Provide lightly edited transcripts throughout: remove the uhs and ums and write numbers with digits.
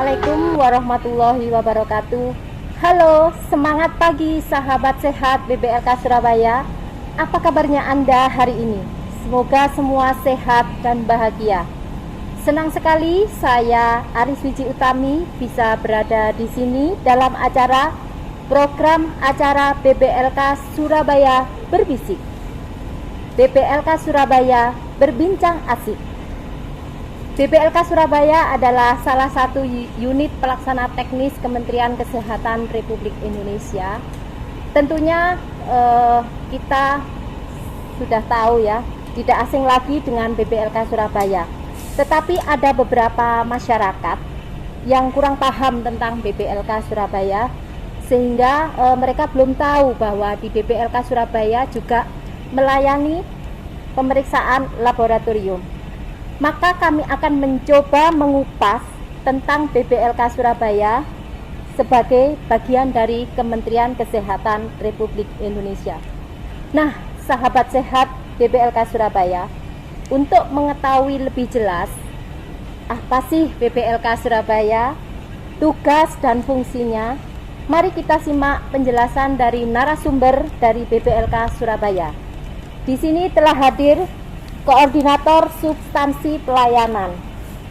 Assalamualaikum warahmatullahi wabarakatuh. Halo, semangat pagi sahabat sehat BBLK Surabaya. Apa kabarnya Anda hari ini? Semoga semua sehat dan bahagia. Senang sekali saya Aris Wiji Utami bisa berada di sini dalam program acara BBLK Surabaya Berbisik. BBLK Surabaya Berbincang Asik. BBLK Surabaya adalah salah satu unit pelaksana teknis Kementerian Kesehatan Republik Indonesia. Tentunya kita sudah tahu ya, tidak asing lagi dengan BBLK Surabaya. Tetapi ada beberapa masyarakat yang kurang paham tentang BBLK Surabaya, sehingga mereka belum tahu bahwa di BBLK Surabaya juga melayani pemeriksaan laboratorium. Maka kami akan mencoba mengupas tentang BBLK Surabaya sebagai bagian dari Kementerian Kesehatan Republik Indonesia. Nah, sahabat sehat BBLK Surabaya, untuk mengetahui lebih jelas apa sih BBLK Surabaya, tugas dan fungsinya, mari kita simak penjelasan dari narasumber dari BBLK Surabaya. Di sini telah hadir Koordinator Substansi Pelayanan.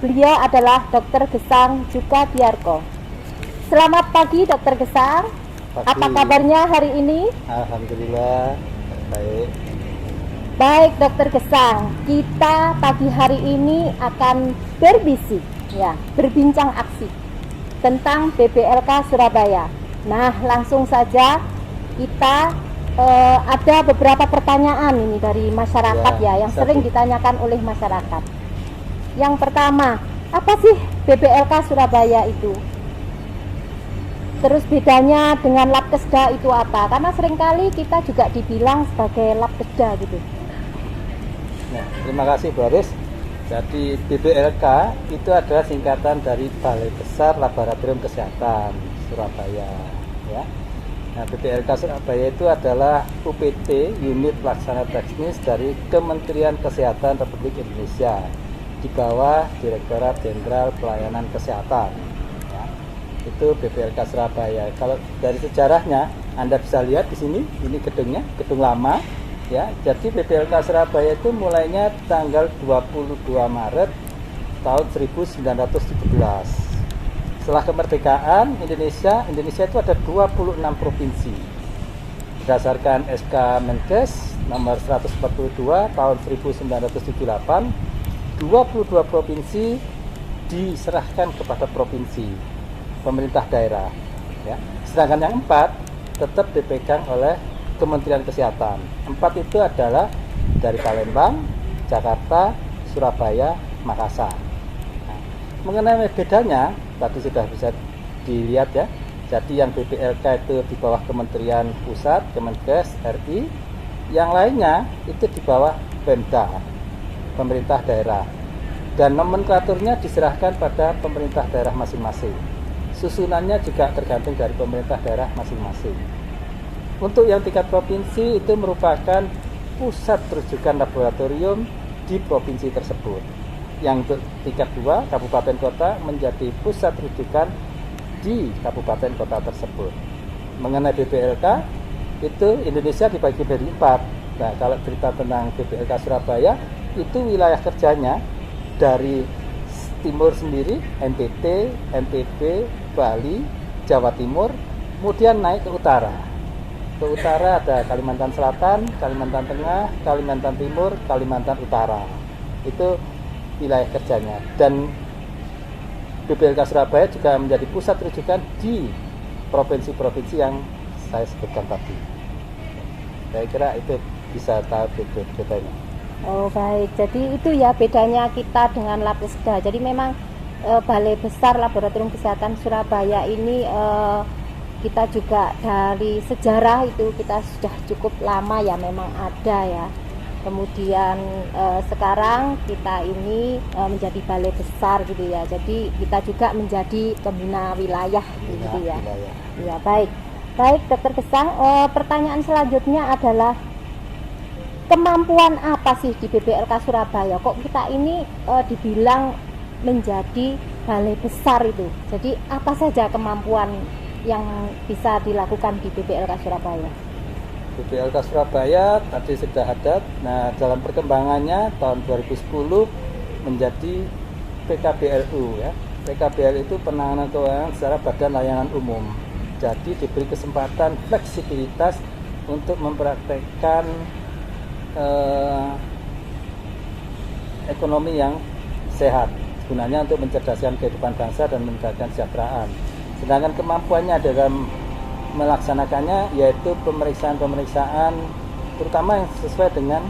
Beliau adalah Dr. Gesang Jukadiarko. Selamat pagi Dr. Gesang. Pagi. Apa kabarnya hari ini? Alhamdulillah baik. Baik Dr. Gesang, kita pagi hari ini akan berbisik, ya, berbincang asik tentang BBLK Surabaya. Nah, langsung saja kita ada beberapa pertanyaan ini dari masyarakat ya yang sering ditanyakan oleh masyarakat. Yang pertama, apa sih BBLK Surabaya itu? Terus bedanya dengan Labkesda itu apa? Karena seringkali kita juga dibilang sebagai Labkesda gitu. Nah, terima kasih Boris. Jadi BBLK itu adalah singkatan dari Balai Besar Laboratorium Kesehatan Surabaya, ya. Nah, BBLK Surabaya itu adalah UPT, unit pelaksana teknis dari Kementerian Kesehatan Republik Indonesia di bawah Direktorat Jenderal Pelayanan Kesehatan. Ya, itu BBLK Surabaya. Kalau dari sejarahnya, Anda bisa lihat di sini, ini gedungnya, gedung lama. Ya, jadi BBLK Surabaya itu mulainya tanggal 22 Maret tahun 1917. Setelah kemerdekaan Indonesia itu ada 26 provinsi. Berdasarkan SK Menkes nomor 142 tahun 1978, 22 provinsi diserahkan kepada provinsi pemerintah daerah. Ya. Sedangkan yang 4 tetap dipegang oleh Kementerian Kesehatan. 4 itu adalah dari Palembang, Jakarta, Surabaya, Makassar. Nah, mengenai bedanya, tadi sudah bisa dilihat ya. Jadi yang BBLK itu di bawah Kementerian Pusat, Kemenkes RI, yang lainnya itu di bawah Pemda, pemerintah daerah. Dan nomenklaturnya diserahkan pada pemerintah daerah masing-masing. Susunannya juga tergantung dari pemerintah daerah masing-masing. Untuk yang tingkat provinsi itu merupakan pusat rujukan laboratorium di provinsi tersebut. Yang untuk tingkat 2, kabupaten kota menjadi pusat rujukan di kabupaten kota tersebut. Mengenai BBLK, itu Indonesia dibagi dari 4. Nah, kalau cerita tentang BBLK Surabaya, itu wilayah kerjanya dari timur sendiri, NTT, NTB, Bali, Jawa Timur, kemudian naik ke utara. Ke utara ada Kalimantan Selatan, Kalimantan Tengah, Kalimantan Timur, Kalimantan Utara. Itu wilayah kerjanya. Dan BBLK Surabaya juga menjadi pusat rujukan di provinsi-provinsi yang saya sebutkan tadi. Saya kira itu bisa tahu bedanya. Oh baik, jadi itu ya bedanya kita dengan Labkesda. Jadi memang Balai Besar Laboratorium Kesehatan Surabaya ini kita juga dari sejarah itu kita sudah cukup lama ya memang ada ya. Kemudian sekarang kita ini menjadi balai besar gitu ya. Jadi kita juga menjadi pembina wilayah gitu ya. Ya baik. Baik Dr. Gesang, pertanyaan selanjutnya adalah kemampuan apa sih di BBLK Surabaya? Kok kita ini dibilang menjadi balai besar itu. Jadi apa saja kemampuan yang bisa dilakukan di BPLK Surabaya? BPLK Surabaya tadi sudah ada. Nah, dalam perkembangannya tahun 2010 menjadi PKBLU ya. PKBLU itu penanganan keuangan secara badan layanan umum. Jadi diberi kesempatan fleksibilitas untuk mempraktekkan ekonomi yang sehat, gunanya untuk mencerdaskan kehidupan bangsa dan meningkatkan kesejahteraan. Sedangkan kemampuannya dalam melaksanakannya yaitu pemeriksaan-pemeriksaan terutama yang sesuai dengan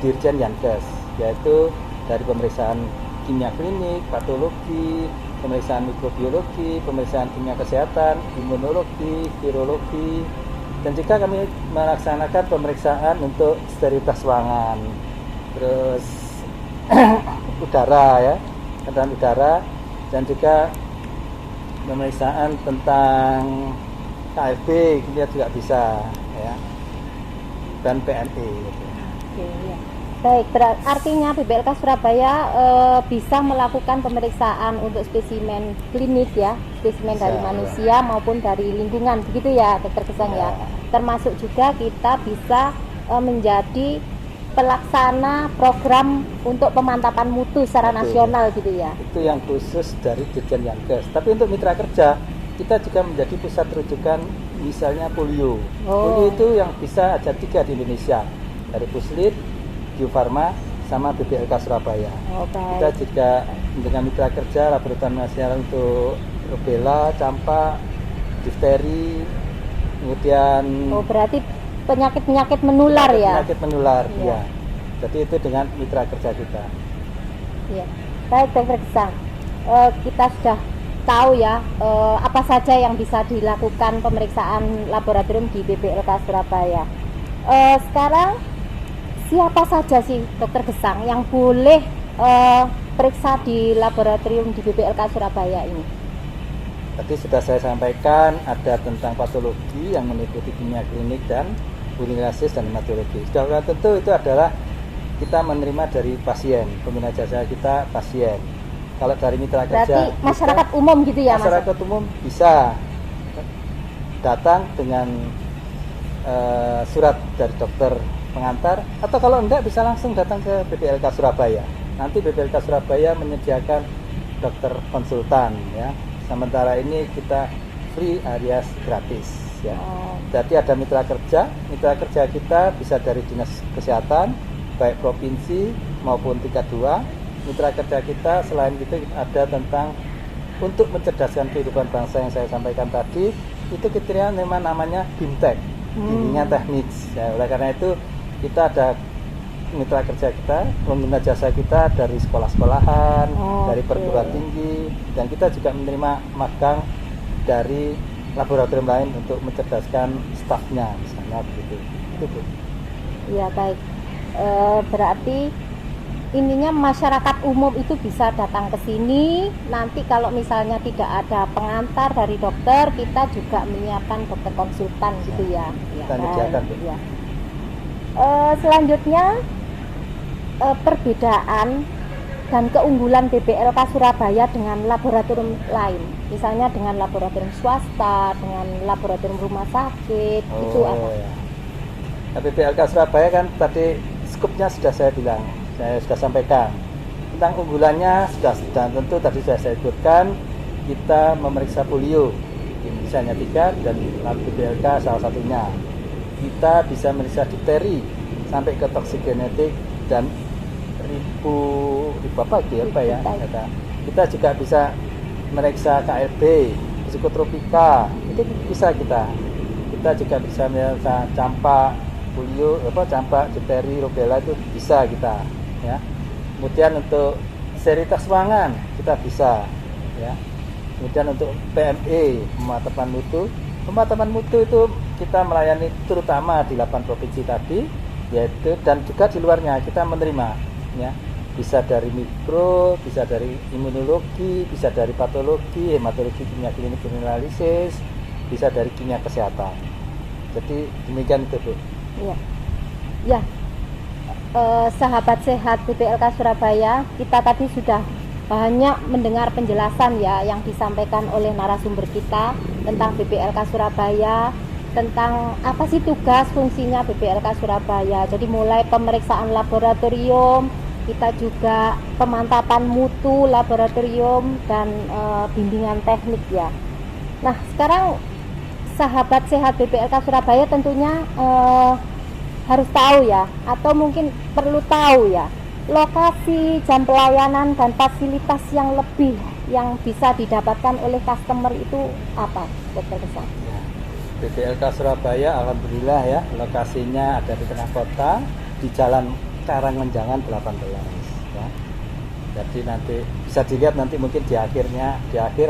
Dirjen Yankes, yaitu dari pemeriksaan kimia klinik, patologi, pemeriksaan mikrobiologi, pemeriksaan kimia kesehatan, imunologi, virologi, dan juga kami melaksanakan pemeriksaan untuk sterilitas ruangan, terus udara ya, keadaan udara, dan juga pemeriksaan tentang KFB kita juga bisa ya, dan PNE gitu. Oke, ya. Baik, artinya BPLK Surabaya bisa melakukan pemeriksaan untuk spesimen klinis ya, spesimen dari manusia maupun dari lingkungan, begitu ya Dokter Gesang ya. Termasuk juga kita bisa menjadi pelaksana program untuk pemantapan mutu secara nasional gitu ya. Itu yang khusus dari Dirjen Yankes. Tapi untuk mitra kerja kita juga menjadi pusat rujukan misalnya polio. Polio itu yang bisa ada 3 di Indonesia, dari Puslit, Bio Farma, sama BPLK Surabaya. Kita juga dengan mitra kerja laboratorium nasional untuk rubella, campak, difteri, kemudian berarti penyakit menular ya. Penyakit menular ya. Jadi itu dengan mitra kerja kita. Iya. Baik Dokter Gesang, kita sudah tahu ya apa saja yang bisa dilakukan pemeriksaan laboratorium di BPLK Surabaya. Sekarang siapa saja sih Dokter Gesang yang boleh periksa di laboratorium di BPLK Surabaya ini? Tadi sudah saya sampaikan ada tentang patologi yang meliputi kimia klinik dan urinalysis dan hematologi. Sudah tentu itu adalah kita menerima dari pasien, pengguna jasa kita pasien. Kalau dari mitra kerja, berarti masyarakat umum gitu ya? Masyarakat umum bisa datang dengan surat dari dokter pengantar, atau kalau enggak bisa langsung datang ke BPLK Surabaya. Nanti BPLK Surabaya menyediakan dokter konsultan ya. Sementara ini kita free alias gratis ya. Jadi ada mitra kerja kita bisa dari dinas kesehatan baik provinsi maupun tingkat 2. Mitra kerja kita selain itu ada tentang untuk mencerdaskan kehidupan bangsa yang saya sampaikan tadi, itu kriteria memang namanya BIMTEK, bimbingan teknik ya. Oleh karena itu kita ada mitra kerja kita, pengguna jasa kita dari sekolah-sekolahan, dari perguruan tinggi, dan kita juga menerima magang dari laboratorium lain untuk mencerdaskan stafnya misalnya begitu. Itu Bu. Iya baik. Berarti ininya masyarakat umum itu bisa datang ke sini. Nanti kalau misalnya tidak ada pengantar dari dokter, kita juga menyiapkan dokter konsultan gitu ya. Kita menyediakan Bu. Ya. Selanjutnya perbedaan dan keunggulan BPLK Surabaya dengan laboratorium lain, misalnya dengan laboratorium swasta, dengan laboratorium rumah sakit, itu apa? Ya. Nah, BPLK Surabaya kan tadi skupnya sudah saya bilang, saya sudah sampaikan tentang unggulannya sudah tentu tadi sudah saya sebutkan, kita memeriksa polio di Indonesia hanya 3 dan BPLK salah satunya. Kita bisa memeriksa difteri sampai ke toksikogenetik dan ribu apa ya. Kita juga bisa meriksa KLB, psikotropika, itu bisa kita juga bisa meriksa campak, polio, campak, difteri, rubella itu bisa kita ya. Kemudian untuk sterilitas ruangan kita bisa ya. Kemudian untuk PME, pemantauan mutu itu kita melayani terutama di 8 provinsi tadi, yaitu dan juga di luarnya kita menerima ya. Bisa dari mikro, bisa dari imunologi, bisa dari patologi, hematologi, kimia klinik, urinalysis, bisa dari kimia kesehatan. Jadi demikian itu Bu. Iya. Ya. Sahabat sehat BPLK Surabaya, kita tadi sudah banyak mendengar penjelasan ya yang disampaikan oleh narasumber kita tentang BPLK Surabaya, tentang apa sih tugas fungsinya BPLK Surabaya. Jadi mulai pemeriksaan laboratorium, kita juga pemantapan mutu laboratorium dan bimbingan teknik ya. Nah, sekarang sahabat sehat BPLK Surabaya tentunya harus tahu ya, atau mungkin perlu tahu ya, lokasi, jam pelayanan, dan fasilitas yang lebih yang bisa didapatkan oleh customer itu apa, Dokter Gesang? Ya, BPLK Surabaya alhamdulillah ya, lokasinya ada di tengah kota di Jalan Karangmenjangan 18 ya. Jadi nanti bisa dilihat nanti mungkin di akhir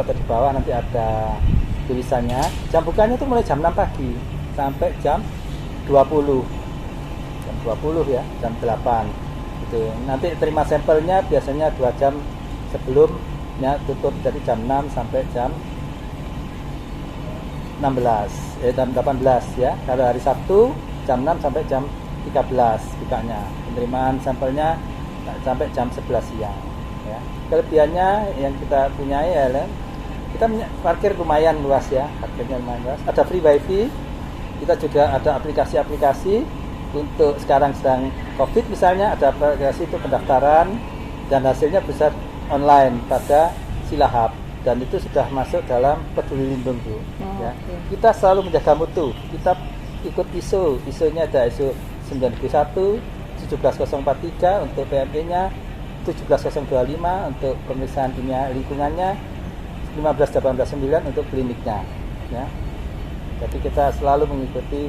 atau di bawah nanti ada tulisannya. Jam bukanya itu mulai jam 6 pagi sampai jam 20 ya, jam 8 itu. Nanti terima sampelnya biasanya 2 jam sebelumnya tutup, dari jam 6 sampai jam 18 ya. Kalau hari Sabtu jam 6 sampai jam 13 bukanya. Penerimaan sampelnya sampai jam 11 siang ya. Kelebihannya yang kita punya ya, kita parkir lumayan luas ya, parkirnya lumayan luas. Ada free wifi, kita juga ada aplikasi-aplikasi. Untuk sekarang sedang COVID misalnya, ada aplikasi itu pendaftaran dan hasilnya bisa online pada Silahap, dan itu sudah masuk dalam Peduli Lindung Bu. Ya. Okay. Kita selalu menjaga mutu. Kita ikut ISO-nya ada ISO 9001, 17043 untuk PME-nya, 17025 untuk pemeriksaan kimia lingkungannya, 15889 untuk kliniknya. Ya. Jadi kita selalu mengikuti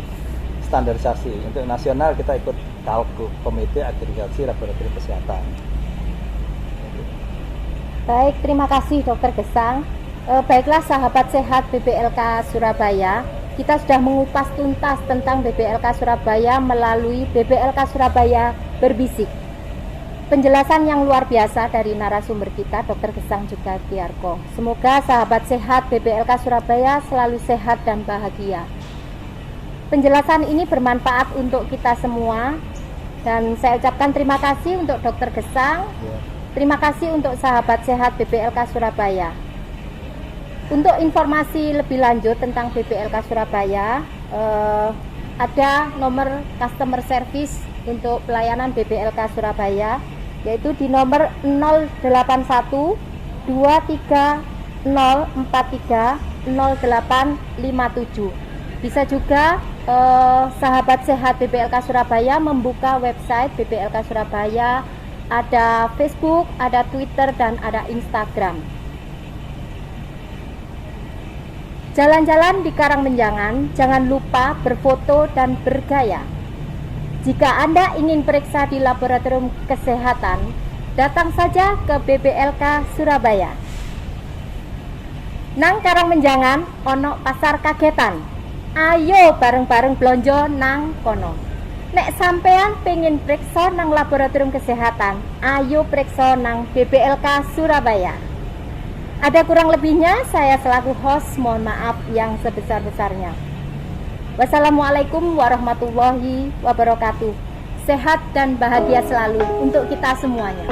standarisasi. Untuk nasional kita ikut KALKU, Komite Agregasi Laboratorium Kesehatan. Baik, terima kasih Dokter Gesang. Baiklah sahabat sehat BPLK Surabaya, kita sudah mengupas tuntas tentang BPLK Surabaya melalui BPLK Surabaya Berbisik. Penjelasan yang luar biasa dari narasumber kita, Dokter Gesang juga Tiarko. Semoga sahabat sehat BPLK Surabaya selalu sehat dan bahagia. Penjelasan ini bermanfaat untuk kita semua, dan saya ucapkan terima kasih untuk Dokter Gesang. Terima kasih untuk sahabat sehat BPLK Surabaya. Untuk informasi lebih lanjut tentang BPLK Surabaya, ada nomor customer service untuk pelayanan BPLK Surabaya, yaitu di nomor 081 23043 0857. Bisa juga sahabat sehat BPLK Surabaya membuka website BPLK Surabaya, ada Facebook, ada Twitter, dan ada Instagram. Jalan-jalan di Karangmenjangan, jangan lupa berfoto dan bergaya. Jika Anda ingin periksa di laboratorium kesehatan, datang saja ke BPLK Surabaya. Nang Karangmenjangan ono pasar kagetan. Ayo bareng-bareng blonjo nang kono. Nek sampean pengen periksa nang laboratorium kesehatan, ayo periksa nang BPLK Surabaya. Ada kurang lebihnya, saya selaku host mohon maaf yang sebesar-besarnya. Wassalamualaikum warahmatullahi wabarakatuh. Sehat dan bahagia selalu untuk kita semuanya.